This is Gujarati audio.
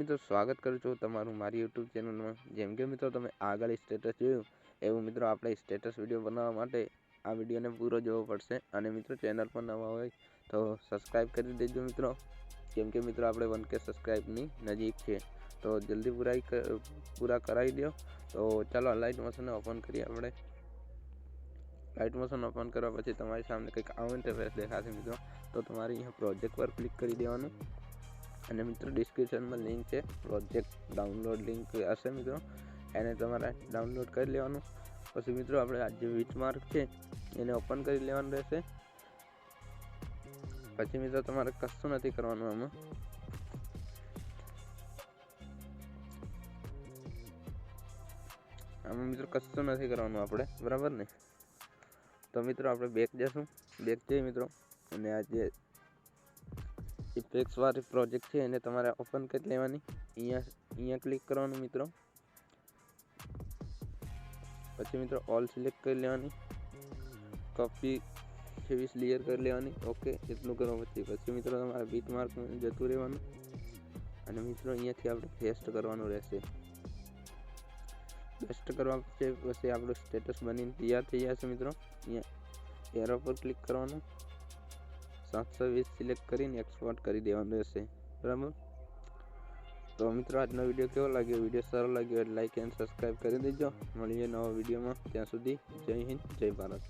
મિત્રો સ્વાગત કરું છું તમારું મારી યુટ્યુબ ચેનલમાં। જેમ કે મિત્રો તમે આગળ સ્ટેટસ જોયું એવું મિત્રો આપણે સ્ટેટસ વિડીયો બનાવવા માટે આ વિડીયોને પૂરો જોવો પડશે। અને મિત્રો ચેનલ પર નવા હોય તો સબસ્ક્રાઈબ કરી દેજો મિત્રો, કેમ કે મિત્રો આપણે 1K સબસ્ક્રાઈબની નજીક છે, તો જલ્દી પૂરા કરાવી દો। તો ચાલો લાઇટ મોશન ઓપન કરીએ આપણે। લાઇટ મોશન ઓપન કરવા પછી તમારી સામે કંઈક આવો ઇન્ટરફેસ દેખાશે મિત્રો। તો તમારે અહીંયા પ્રોજેક્ટ પર ક્લિક કરી દેવાનું અને મિત્રો ડિસ્ક્રિપ્શનમાં લિંક છે, પ્રોજેક્ટ ડાઉનલોડ લિંક હશે મિત્રો, એને તમારે ડાઉનલોડ કરી લેવાનું। પછી મિત્રો આપણે આ જે વીટમાર્ક છે એને ઓપન કરી લેવાનું રહેશે। પછી મિત્રો તમારે કશું નથી કરવાનું, આમાં મિત્રો કશું નથી કરવાનું આપણે, બરાબર ને। તો મિત્રો આપણે બેક જશું, બેક જઈએ મિત્રો, અને આ જે ઇફેક્ટ્સ વાળી પ્રોજેક્ટ છે એને તમારે ઓપન કરી લેવાની। અહીંયા ક્લિક કરવાનું મિત્રો, પછી મિત્રો ઓલ સિલેક્ટ કરી લેવાની, કોપી 26 ક્લિયર કરી લેવાની। ઓકે, એટલું કરવા પછી મિત્રો તમારે બીટ માર્ક જતું રહેવાનું અને મિત્રો અહીંયાથી આપણે પેસ્ટ કરવાનું રહેશે। પેસ્ટ કરવા પછી આપણું સ્ટેટસ બનીને તૈયાર થઈ જશે મિત્રો। અહીંયા એરો પર ક્લિક કરવાનું, 720 સિલેક્ટ કરીને એક્સપોર્ટ કરી દેવાનું રહેશે, બરાબર। તો મિત્રો આજનો વિડીયો કેવો લાગ્યો? વિડીયો સારો લાગ્યો એટલે લાઈક એન્ડ સબસ્ક્રાઈબ કરી દેજો। મળીએ નવા વિડીયોમાં, ત્યાં સુધી જય હિન્દ, જય ભારત।